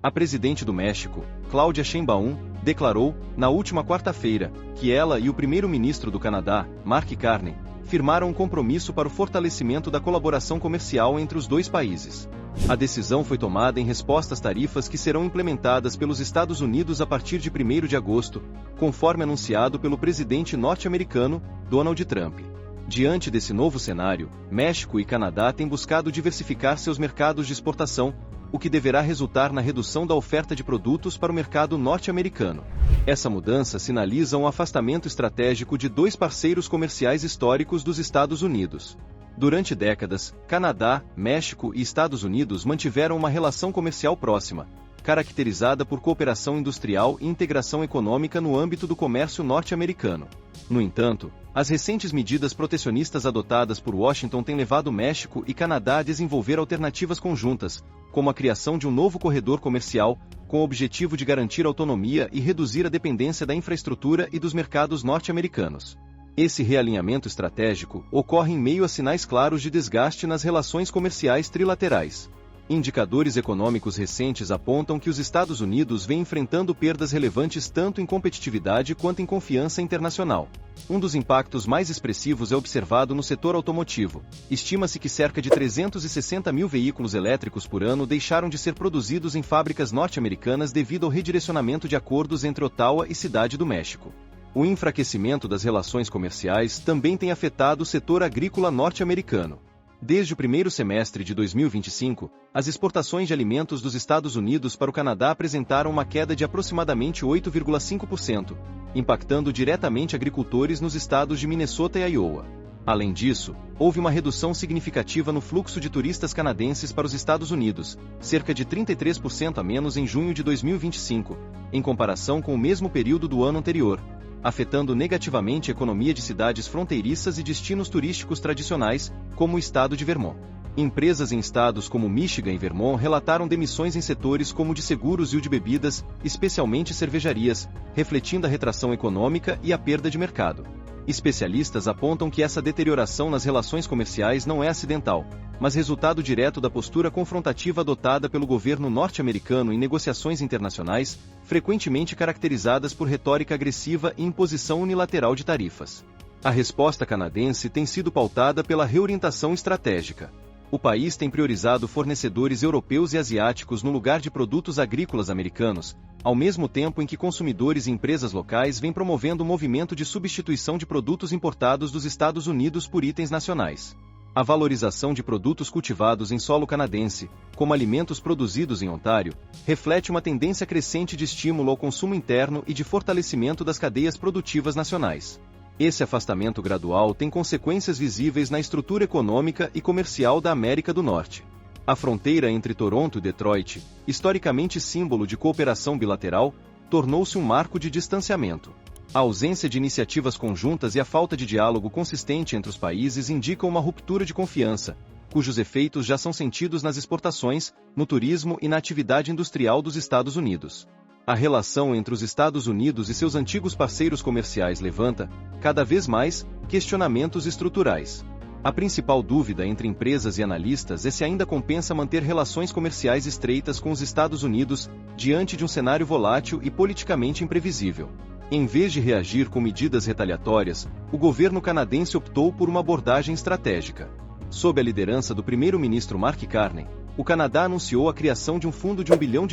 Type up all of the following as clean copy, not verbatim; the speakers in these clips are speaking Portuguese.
A presidente do México, Claudia Sheinbaum, declarou, na última quarta-feira, que ela e o primeiro-ministro do Canadá, Mark Carney, firmaram um compromisso para o fortalecimento da colaboração comercial entre os dois países. A decisão foi tomada em resposta às tarifas que serão implementadas pelos Estados Unidos a partir de 1º de agosto, conforme anunciado pelo presidente norte-americano, Donald Trump. Diante desse novo cenário, México e Canadá têm buscado diversificar seus mercados de exportação, o que deverá resultar na redução da oferta de produtos para o mercado norte-americano. Essa mudança sinaliza um afastamento estratégico de dois parceiros comerciais históricos dos Estados Unidos. Durante décadas, Canadá, México e Estados Unidos mantiveram uma relação comercial próxima, caracterizada por cooperação industrial e integração econômica no âmbito do comércio norte-americano. No entanto, as recentes medidas protecionistas adotadas por Washington têm levado México e Canadá a desenvolver alternativas conjuntas, como a criação de um novo corredor comercial, com o objetivo de garantir autonomia e reduzir a dependência da infraestrutura e dos mercados norte-americanos. Esse realinhamento estratégico ocorre em meio a sinais claros de desgaste nas relações comerciais trilaterais. Indicadores econômicos recentes apontam que os Estados Unidos vêm enfrentando perdas relevantes tanto em competitividade quanto em confiança internacional. Um dos impactos mais expressivos é observado no setor automotivo. Estima-se que cerca de 360 mil veículos elétricos por ano deixaram de ser produzidos em fábricas norte-americanas devido ao redirecionamento de acordos entre Ottawa e Cidade do México. O enfraquecimento das relações comerciais também tem afetado o setor agrícola norte-americano. Desde o primeiro semestre de 2025, as exportações de alimentos dos Estados Unidos para o Canadá apresentaram uma queda de aproximadamente 8,5%, impactando diretamente agricultores nos estados de Minnesota e Iowa. Além disso, houve uma redução significativa no fluxo de turistas canadenses para os Estados Unidos, cerca de 33% a menos em junho de 2025, em comparação com o mesmo período do ano anterior, afetando negativamente a economia de cidades fronteiriças e destinos turísticos tradicionais, como o estado de Vermont. Empresas em estados como Michigan e Vermont relataram demissões em setores como o de seguros e o de bebidas, especialmente cervejarias, refletindo a retração econômica e a perda de mercado. Especialistas apontam que essa deterioração nas relações comerciais não é acidental, mas resultado direto da postura confrontativa adotada pelo governo norte-americano em negociações internacionais, frequentemente caracterizadas por retórica agressiva e imposição unilateral de tarifas. A resposta canadense tem sido pautada pela reorientação estratégica. O país tem priorizado fornecedores europeus e asiáticos no lugar de produtos agrícolas americanos, ao mesmo tempo em que consumidores e empresas locais vêm promovendo um movimento de substituição de produtos importados dos Estados Unidos por itens nacionais. A valorização de produtos cultivados em solo canadense, como alimentos produzidos em Ontário, reflete uma tendência crescente de estímulo ao consumo interno e de fortalecimento das cadeias produtivas nacionais. Esse afastamento gradual tem consequências visíveis na estrutura econômica e comercial da América do Norte. A fronteira entre Toronto e Detroit, historicamente símbolo de cooperação bilateral, tornou-se um marco de distanciamento. A ausência de iniciativas conjuntas e a falta de diálogo consistente entre os países indicam uma ruptura de confiança, cujos efeitos já são sentidos nas exportações, no turismo e na atividade industrial dos Estados Unidos. A relação entre os Estados Unidos e seus antigos parceiros comerciais levanta, cada vez mais, questionamentos estruturais. A principal dúvida entre empresas e analistas é se ainda compensa manter relações comerciais estreitas com os Estados Unidos, diante de um cenário volátil e politicamente imprevisível. Em vez de reagir com medidas retaliatórias, o governo canadense optou por uma abordagem estratégica. Sob a liderança do primeiro-ministro Mark Carney, o Canadá anunciou a criação de um fundo de $1 bilhão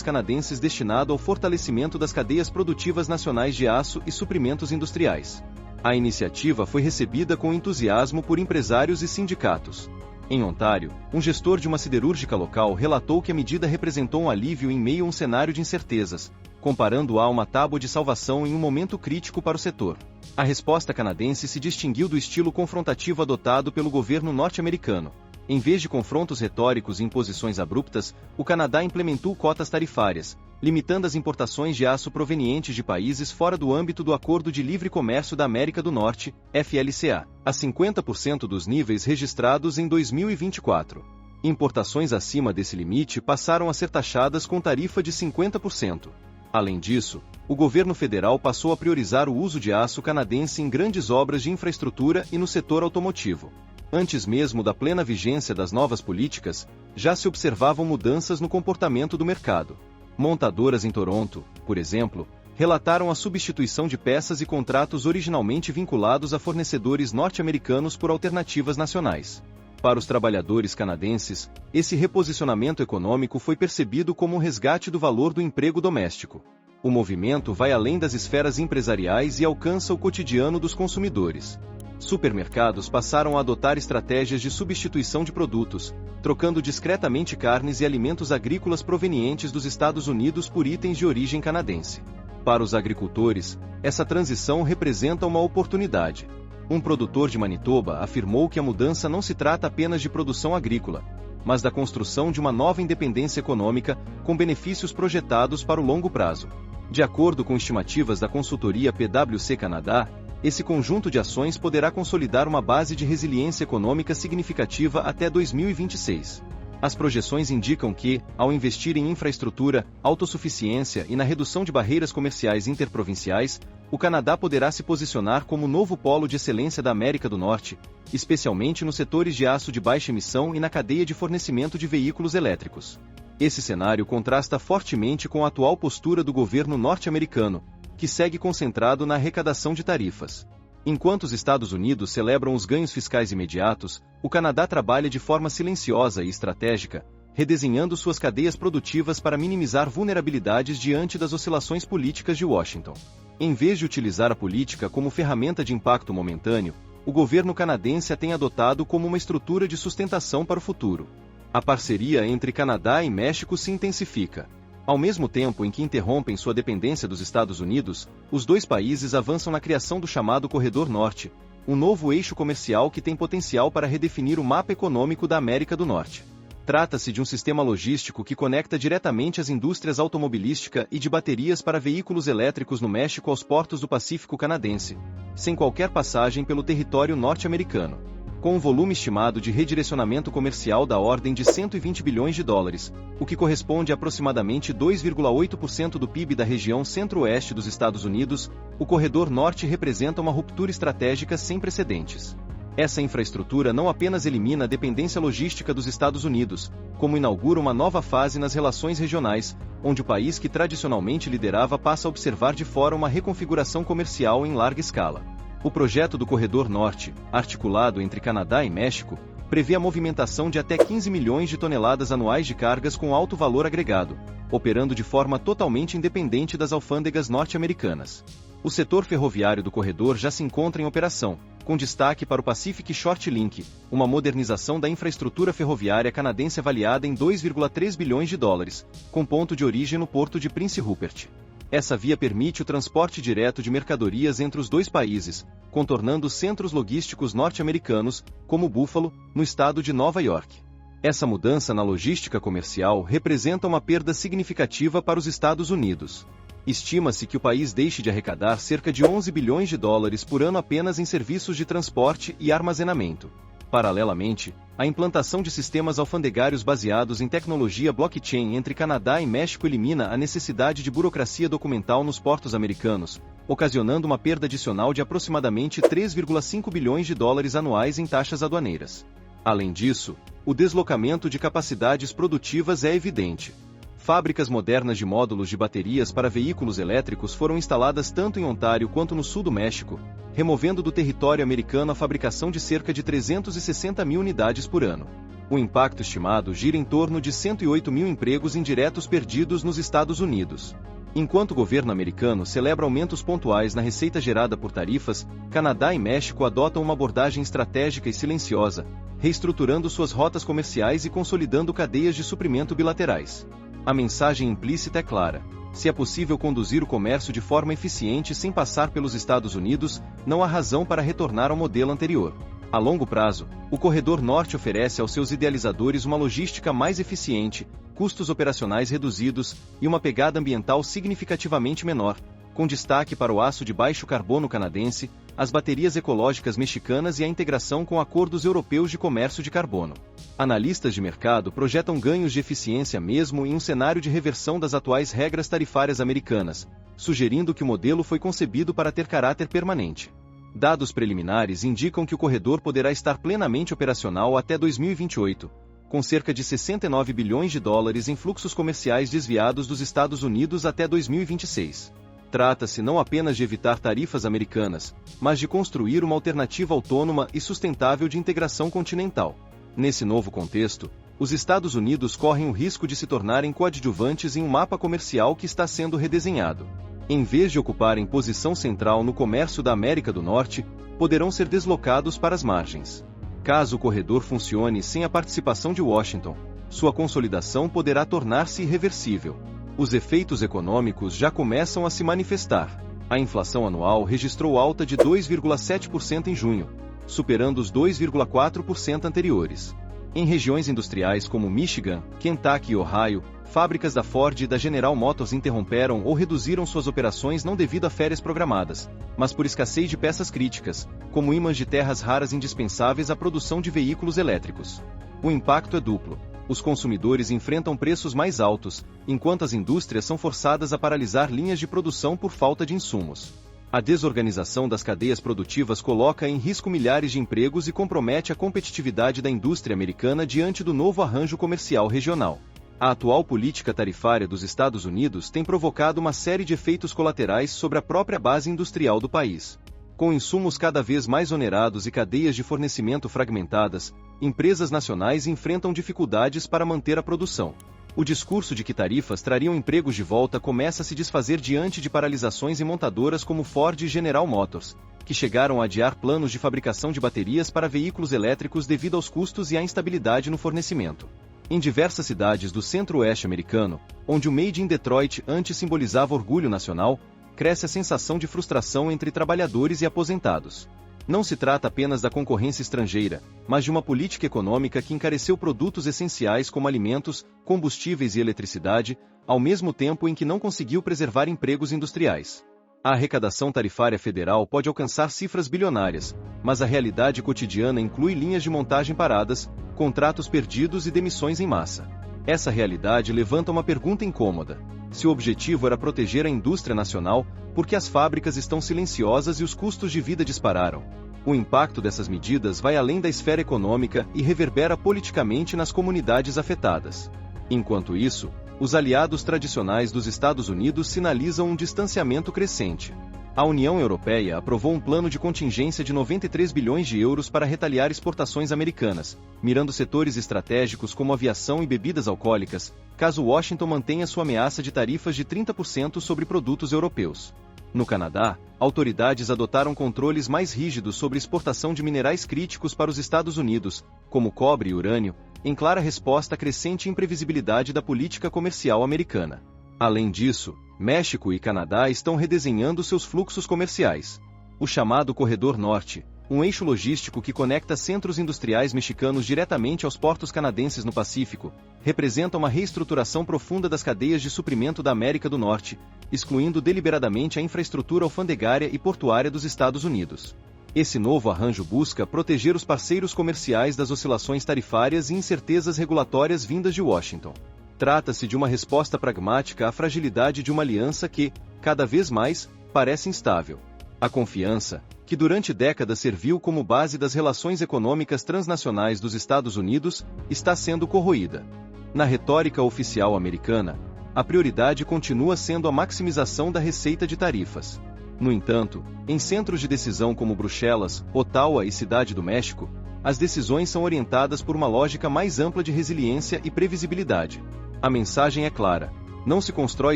canadenses destinado ao fortalecimento das cadeias produtivas nacionais de aço e suprimentos industriais. A iniciativa foi recebida com entusiasmo por empresários e sindicatos. Em Ontário, um gestor de uma siderúrgica local relatou que a medida representou um alívio em meio a um cenário de incertezas, comparando-a a uma tábua de salvação em um momento crítico para o setor. A resposta canadense se distinguiu do estilo confrontativo adotado pelo governo norte-americano. Em vez de confrontos retóricos e imposições abruptas, o Canadá implementou cotas tarifárias, limitando as importações de aço provenientes de países fora do âmbito do Acordo de Livre Comércio da América do Norte, FLCA, a 50% dos níveis registrados em 2024. Importações acima desse limite passaram a ser taxadas com tarifa de 50%. Além disso, o governo federal passou a priorizar o uso de aço canadense em grandes obras de infraestrutura e no setor automotivo. Antes mesmo da plena vigência das novas políticas, já se observavam mudanças no comportamento do mercado. Montadoras em Toronto, por exemplo, relataram a substituição de peças e contratos originalmente vinculados a fornecedores norte-americanos por alternativas nacionais. Para os trabalhadores canadenses, esse reposicionamento econômico foi percebido como um resgate do valor do emprego doméstico. O movimento vai além das esferas empresariais e alcança o cotidiano dos consumidores. Supermercados passaram a adotar estratégias de substituição de produtos, trocando discretamente carnes e alimentos agrícolas provenientes dos Estados Unidos por itens de origem canadense. Para os agricultores, essa transição representa uma oportunidade. Um produtor de Manitoba afirmou que a mudança não se trata apenas de produção agrícola, mas da construção de uma nova independência econômica, com benefícios projetados para o longo prazo. De acordo com estimativas da consultoria PwC Canadá, esse conjunto de ações poderá consolidar uma base de resiliência econômica significativa até 2026. As projeções indicam que, ao investir em infraestrutura, autossuficiência e na redução de barreiras comerciais interprovinciais, o Canadá poderá se posicionar como novo polo de excelência da América do Norte, especialmente nos setores de aço de baixa emissão e na cadeia de fornecimento de veículos elétricos. Esse cenário contrasta fortemente com a atual postura do governo norte-americano, que segue concentrado na arrecadação de tarifas. Enquanto os Estados Unidos celebram os ganhos fiscais imediatos, o Canadá trabalha de forma silenciosa e estratégica, redesenhando suas cadeias produtivas para minimizar vulnerabilidades diante das oscilações políticas de Washington. Em vez de utilizar a política como ferramenta de impacto momentâneo, o governo canadense a tem adotado como uma estrutura de sustentação para o futuro. A parceria entre Canadá e México se intensifica. Ao mesmo tempo em que interrompem sua dependência dos Estados Unidos, os dois países avançam na criação do chamado Corredor Norte, um novo eixo comercial que tem potencial para redefinir o mapa econômico da América do Norte. Trata-se de um sistema logístico que conecta diretamente as indústrias automobilística e de baterias para veículos elétricos no México aos portos do Pacífico canadense, sem qualquer passagem pelo território norte-americano. Com um volume estimado de redirecionamento comercial da ordem de 120 bilhões de dólares, o que corresponde a aproximadamente 2,8% do PIB da região centro-oeste dos Estados Unidos, o Corredor Norte representa uma ruptura estratégica sem precedentes. Essa infraestrutura não apenas elimina a dependência logística dos Estados Unidos, como inaugura uma nova fase nas relações regionais, onde o país que tradicionalmente liderava passa a observar de fora uma reconfiguração comercial em larga escala. O projeto do Corredor Norte, articulado entre Canadá e México, prevê a movimentação de até 15 milhões de toneladas anuais de cargas com alto valor agregado, operando de forma totalmente independente das alfândegas norte-americanas. O setor ferroviário do corredor já se encontra em operação, com destaque para o Pacific Short Link, uma modernização da infraestrutura ferroviária canadense avaliada em 2,3 bilhões de dólares, com ponto de origem no porto de Prince Rupert. Essa via permite o transporte direto de mercadorias entre os dois países, contornando centros logísticos norte-americanos, como Buffalo, no estado de Nova York. Essa mudança na logística comercial representa uma perda significativa para os Estados Unidos. Estima-se que o país deixe de arrecadar cerca de 11 bilhões de dólares por ano apenas em serviços de transporte e armazenamento. Paralelamente, a implantação de sistemas alfandegários baseados em tecnologia blockchain entre Canadá e México elimina a necessidade de burocracia documental nos portos americanos, ocasionando uma perda adicional de aproximadamente 3,5 bilhões de dólares anuais em taxas aduaneiras. Além disso, o deslocamento de capacidades produtivas é evidente. Fábricas modernas de módulos de baterias para veículos elétricos foram instaladas tanto em Ontário quanto no sul do México, removendo do território americano a fabricação de cerca de 360 mil unidades por ano. O impacto estimado gira em torno de 108 mil empregos indiretos perdidos nos Estados Unidos. Enquanto o governo americano celebra aumentos pontuais na receita gerada por tarifas, Canadá e México adotam uma abordagem estratégica e silenciosa, reestruturando suas rotas comerciais e consolidando cadeias de suprimento bilaterais. A mensagem implícita é clara: se é possível conduzir o comércio de forma eficiente sem passar pelos Estados Unidos, não há razão para retornar ao modelo anterior. A longo prazo, o Corredor Norte oferece aos seus idealizadores uma logística mais eficiente, custos operacionais reduzidos e uma pegada ambiental significativamente menor, com destaque para o aço de baixo carbono canadense, as baterias ecológicas mexicanas e a integração com acordos europeus de comércio de carbono. Analistas de mercado projetam ganhos de eficiência mesmo em um cenário de reversão das atuais regras tarifárias americanas, sugerindo que o modelo foi concebido para ter caráter permanente. Dados preliminares indicam que o corredor poderá estar plenamente operacional até 2028, com cerca de 69 bilhões de dólares em fluxos comerciais desviados dos Estados Unidos até 2026. Trata-se não apenas de evitar tarifas americanas, mas de construir uma alternativa autônoma e sustentável de integração continental. Nesse novo contexto, os Estados Unidos correm o risco de se tornarem coadjuvantes em um mapa comercial que está sendo redesenhado. Em vez de ocuparem posição central no comércio da América do Norte, poderão ser deslocados para as margens. Caso o corredor funcione sem a participação de Washington, sua consolidação poderá tornar-se irreversível. Os efeitos econômicos já começam a se manifestar. A inflação anual registrou alta de 2,7% em junho, superando os 2,4% anteriores. Em regiões industriais como Michigan, Kentucky e Ohio, fábricas da Ford e da General Motors interromperam ou reduziram suas operações não devido a férias programadas, mas por escassez de peças críticas, como ímãs de terras raras indispensáveis à produção de veículos elétricos. O impacto é duplo. Os consumidores enfrentam preços mais altos, enquanto as indústrias são forçadas a paralisar linhas de produção por falta de insumos. A desorganização das cadeias produtivas coloca em risco milhares de empregos e compromete a competitividade da indústria americana diante do novo arranjo comercial regional. A atual política tarifária dos Estados Unidos tem provocado uma série de efeitos colaterais sobre a própria base industrial do país. Com insumos cada vez mais onerados e cadeias de fornecimento fragmentadas, empresas nacionais enfrentam dificuldades para manter a produção. O discurso de que tarifas trariam empregos de volta começa a se desfazer diante de paralisações em montadoras como Ford e General Motors, que chegaram a adiar planos de fabricação de baterias para veículos elétricos devido aos custos e à instabilidade no fornecimento. Em diversas cidades do centro-oeste americano, onde o Made in Detroit antes simbolizava orgulho nacional, cresce a sensação de frustração entre trabalhadores e aposentados. Não se trata apenas da concorrência estrangeira, mas de uma política econômica que encareceu produtos essenciais como alimentos, combustíveis e eletricidade, ao mesmo tempo em que não conseguiu preservar empregos industriais. A arrecadação tarifária federal pode alcançar cifras bilionárias, mas a realidade cotidiana inclui linhas de montagem paradas, contratos perdidos e demissões em massa. Essa realidade levanta uma pergunta incômoda. Se o objetivo era proteger a indústria nacional, por que as fábricas estão silenciosas e os custos de vida dispararam? O impacto dessas medidas vai além da esfera econômica e reverbera politicamente nas comunidades afetadas. Enquanto isso, os aliados tradicionais dos Estados Unidos sinalizam um distanciamento crescente. A União Europeia aprovou um plano de contingência de 93 bilhões de euros para retaliar exportações americanas, mirando setores estratégicos como aviação e bebidas alcoólicas, caso Washington mantenha sua ameaça de tarifas de 30% sobre produtos europeus. No Canadá, autoridades adotaram controles mais rígidos sobre exportação de minerais críticos para os Estados Unidos, como cobre e urânio, em clara resposta à crescente imprevisibilidade da política comercial americana. Além disso, México e Canadá estão redesenhando seus fluxos comerciais. O chamado Corredor Norte, um eixo logístico que conecta centros industriais mexicanos diretamente aos portos canadenses no Pacífico, representa uma reestruturação profunda das cadeias de suprimento da América do Norte, excluindo deliberadamente a infraestrutura alfandegária e portuária dos Estados Unidos. Esse novo arranjo busca proteger os parceiros comerciais das oscilações tarifárias e incertezas regulatórias vindas de Washington. Trata-se de uma resposta pragmática à fragilidade de uma aliança que, cada vez mais, parece instável. A confiança, que durante décadas serviu como base das relações econômicas transnacionais dos Estados Unidos, está sendo corroída. Na retórica oficial americana, a prioridade continua sendo a maximização da receita de tarifas. No entanto, em centros de decisão como Bruxelas, Ottawa e Cidade do México, as decisões são orientadas por uma lógica mais ampla de resiliência e previsibilidade. A mensagem é clara: não se constrói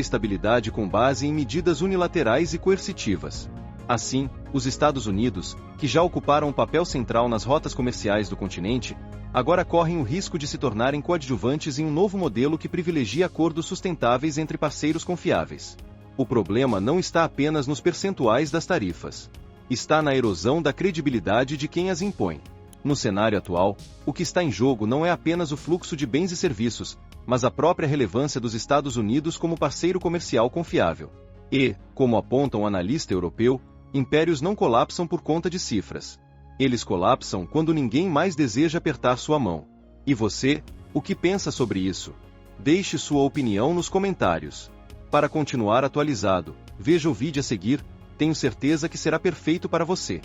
estabilidade com base em medidas unilaterais e coercitivas. Assim, os Estados Unidos, que já ocuparam um papel central nas rotas comerciais do continente, agora correm o risco de se tornarem coadjuvantes em um novo modelo que privilegia acordos sustentáveis entre parceiros confiáveis. O problema não está apenas nos percentuais das tarifas. Está na erosão da credibilidade de quem as impõe. No cenário atual, o que está em jogo não é apenas o fluxo de bens e serviços, mas a própria relevância dos Estados Unidos como parceiro comercial confiável. E, como aponta um analista europeu, impérios não colapsam por conta de cifras. Eles colapsam quando ninguém mais deseja apertar sua mão. E você, o que pensa sobre isso? Deixe sua opinião nos comentários. Para continuar atualizado, veja o vídeo a seguir, tenho certeza que será perfeito para você.